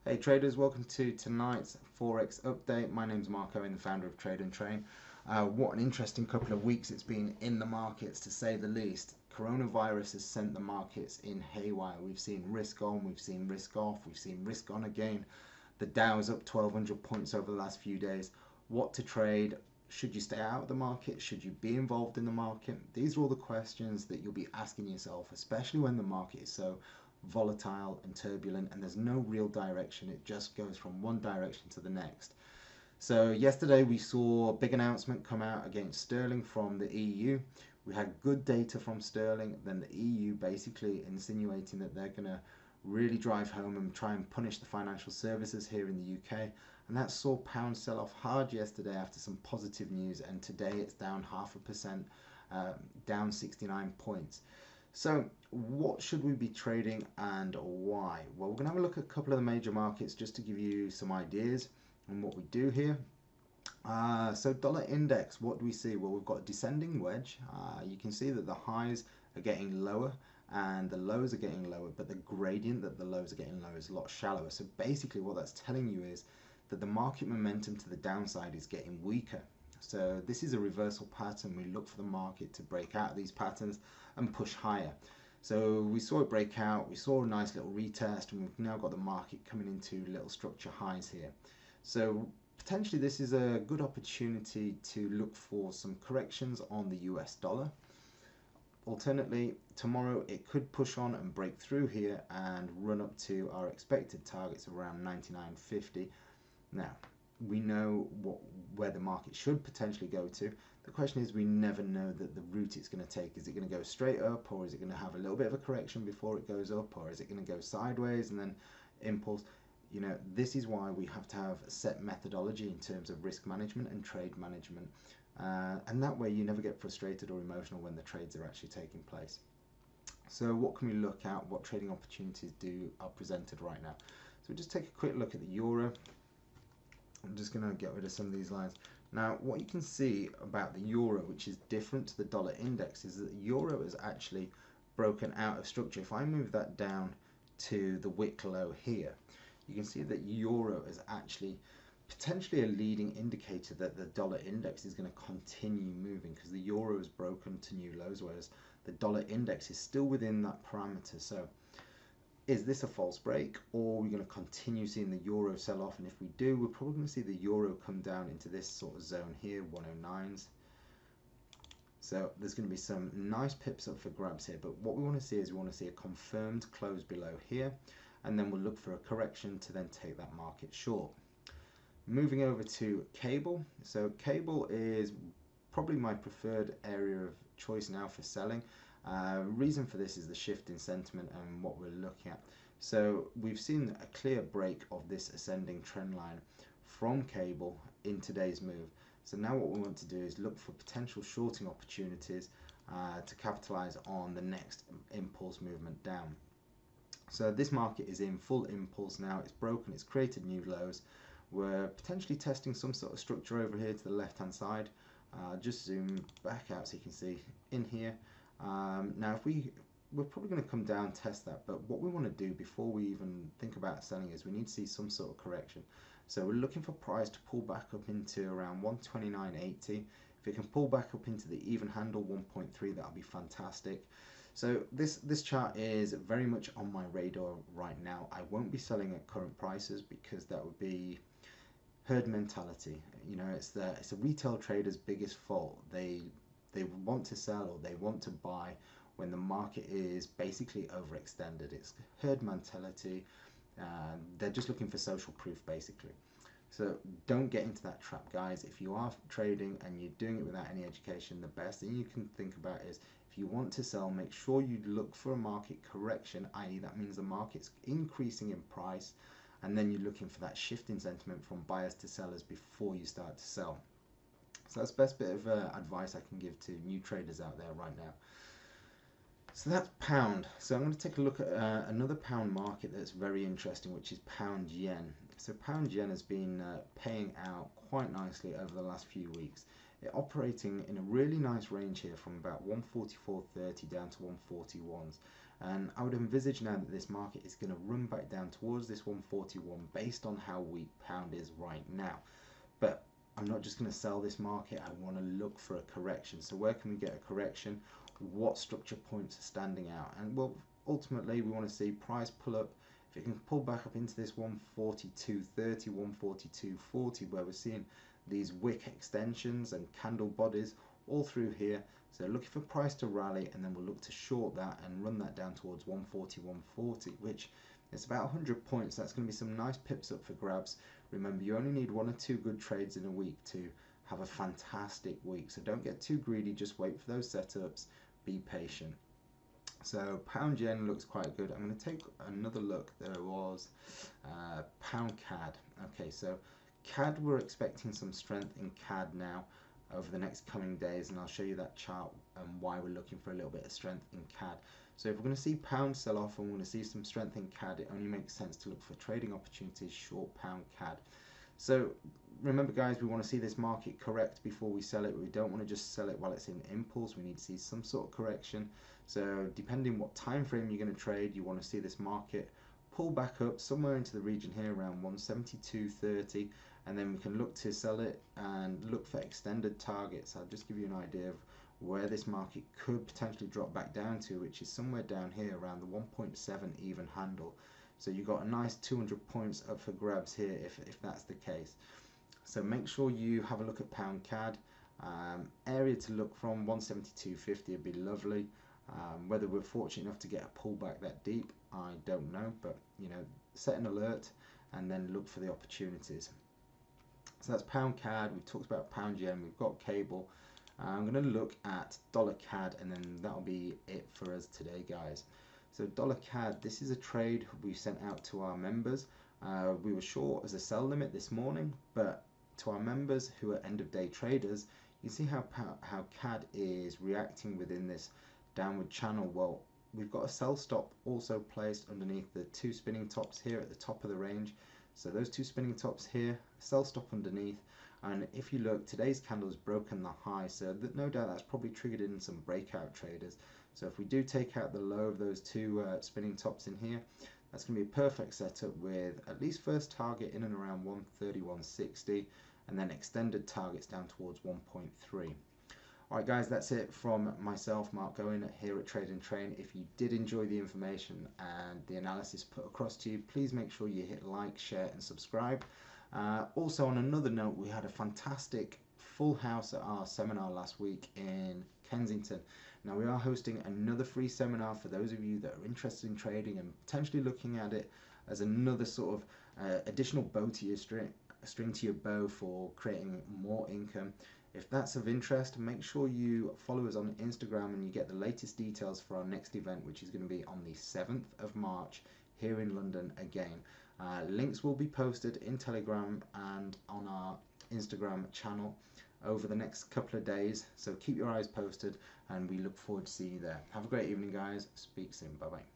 Hey traders, welcome to tonight's Forex update. My name's Mark Owen, the founder of Trade and Train. What an interesting couple of weeks it's been in the markets, to say the least. Coronavirus has sent the markets in haywire. We've seen risk on, we've seen risk off, we've seen risk on again. The Dow's up 1,200 points over the last few days. What to trade? Should you stay out of the market? Should you be involved in the market? These are all the questions that you'll be asking yourself, especially when the market is so volatile and turbulent and there's no real direction. It just goes from one direction to the next. So yesterday we saw a big announcement come out against sterling from the EU. We had good data from sterling, then the EU basically insinuating that they're going to really drive home and try and punish the financial services here in the UK. And that saw pound sell off hard yesterday after some positive news, and today it's down 0.5%, down 69 points. So what should we be trading and why? Well, we're going to have a look at a couple of the major markets just to give you some ideas on what we do here. So dollar index, what do we see? Well, we've got a descending wedge. You can see that the highs are getting lower and the lows are getting lower, but the gradient that the lows are getting lower is a lot shallower. So basically what that's telling you is that the market momentum to the downside is getting weaker. So this is a reversal pattern. We look for the market to break out of these patterns and push higher. So we saw it break out, we saw a nice little retest, and we've now got the market coming into little structure highs here. So potentially this is a good opportunity to look for some corrections on the US dollar. Alternately, tomorrow it could push on and break through here and run up to our expected targets of around 99.50. Now, we know where the market should potentially go to. The question is, we never know that the route it's going to take. Is it going to go straight up, or is it going to have a little bit of a correction before it goes up, or is it going to go sideways and then impulse? You know, this is why we have to have a set methodology in terms of risk management and trade management. And that way you never get frustrated or emotional when the trades are actually taking place. So what can we look at? What trading opportunities are presented right now? So we'll just take a quick look at the euro. I'm just going to get rid of some of these lines. Now, what you can see about the euro, which is different to the dollar index, is that the euro is actually broken out of structure. If I move that down to the wick low here, you can see that euro is actually potentially a leading indicator that the dollar index is going to continue moving, because the euro has broken to new lows, whereas the dollar index is still within that parameter. So is this a false break, or are we going to continue seeing the euro sell off? And if we do, we're probably going to see the euro come down into this sort of zone here, 109s. So there's going to be some nice pips up for grabs here, but what we want to see is we want to see a confirmed close below here, and then we'll look for a correction to then take that market short. Moving over to cable. So cable is probably my preferred area of choice now for selling. Reason for this is the shift in sentiment and what we're looking at. So we've seen a clear break of this ascending trend line from cable in today's move. So now what we want to do is look for potential shorting opportunities to capitalize on the next impulse movement down. So this market is in full impulse now. It's broken, it's created new lows. We're potentially testing some sort of structure over here to the left hand side. Just zoom back out so you can see in here. Now we're probably going to come down, test that, but what we want to do before we even think about selling is we need to see some sort of correction. So we're looking for price to pull back up into around 129.80. If it can pull back up into the even handle 1.3, that'll be fantastic. So this chart is very much on my radar right now. I won't be selling at current prices because that would be herd mentality. You know, it's a retail trader's biggest fault. They want to sell or they want to buy when the market is basically overextended. It's herd mentality. They're just looking for social proof, basically. So don't get into that trap, guys. If you are trading and you're doing it without any education, the best thing you can think about is, if you want to sell, make sure you look for a market correction, i.e. that means the market's increasing in price, and then you're looking for that shift in sentiment from buyers to sellers before you start to sell. So that's the best bit of advice I can give to new traders out there right now. So that's pound. So I'm going to take a look at another pound market that's very interesting, which is pound yen. So pound yen has been paying out quite nicely over the last few weeks. It operating in a really nice range here from about 144.30 down to 141s. And I would envisage now that this market is going to run back down towards this 141 based on how weak pound is right now. But I'm not just going to sell this market. I want to look for a correction. So where can we get a correction? What structure points are standing out? And well, ultimately we want to see price pull up. If it can pull back up into this 142.30, 142.40, where we're seeing these wick extensions and candle bodies all through here. So looking for price to rally, and then we'll look to short that and run that down towards 140, 140, which is about 100 points. That's going to be some nice pips up for grabs. Remember, you only need 1 or 2 good trades in a week to have a fantastic week. So don't get too greedy, just wait for those setups, be patient. So pound yen looks quite good. I'm going to take another look. There was pound CAD. Okay, so CAD, we're expecting some strength in CAD now over the next coming days, and I'll show you that chart and why we're looking for a little bit of strength in CAD. So if we're going to see pound sell off and we're going to see some strength in CAD, it only makes sense to look for trading opportunities short pound CAD. So remember guys, we want to see this market correct before we sell it. We don't want to just sell it while it's in impulse. We need to see some sort of correction. So depending what time frame you're going to trade, you want to see this market pull back up somewhere into the region here around 172.30, and then we can look to sell it and look for extended targets. I'll just give you an idea of where this market could potentially drop back down to, which is somewhere down here around the 1.7 even handle. So you've got a nice 200 points up for grabs here if that's the case. So make sure you have a look at pound CAD. Area to look from 172.50 would be lovely. Whether we're fortunate enough to get a pullback that deep, I don't know, but you know, set an alert and then look for the opportunities. So that's pound CAD. We've talked about pound yen. We've got cable. I'm going to look at dollar CAD, and then that'll be it for us today, guys. So dollar CAD, this is a trade we sent out to our members. We were short as a sell limit this morning, but to our members who are end of day traders, you see how CAD is reacting within this downward channel. Well, we've got a sell stop also placed underneath the 2 spinning tops here at the top of the range. So those 2 spinning tops here, sell stop underneath. And if you look, today's candle has broken the high, so that no doubt that's probably triggered in some breakout traders. So if we do take out the low of those 2 spinning tops in here, that's going to be a perfect setup with at least first target in and around 131.60, and then extended targets down towards 1.3. Alright guys, that's it from myself, Mark Owen, here at Trade and Train. If you did enjoy the information and the analysis put across to you, please make sure you hit like, share and subscribe. Also, on another note, we had a fantastic full house at our seminar last week in Kensington. Now we are hosting another free seminar for those of you that are interested in trading and potentially looking at it as another sort of additional bow to your string to your bow for creating more income. If that's of interest, make sure you follow us on Instagram and you get the latest details for our next event, which is going to be on the 7th of March here in London again. Links will be posted in Telegram and on our Instagram channel over the next couple of days, so keep your eyes posted and we look forward to seeing you there. Have a great evening guys, speak soon, bye bye.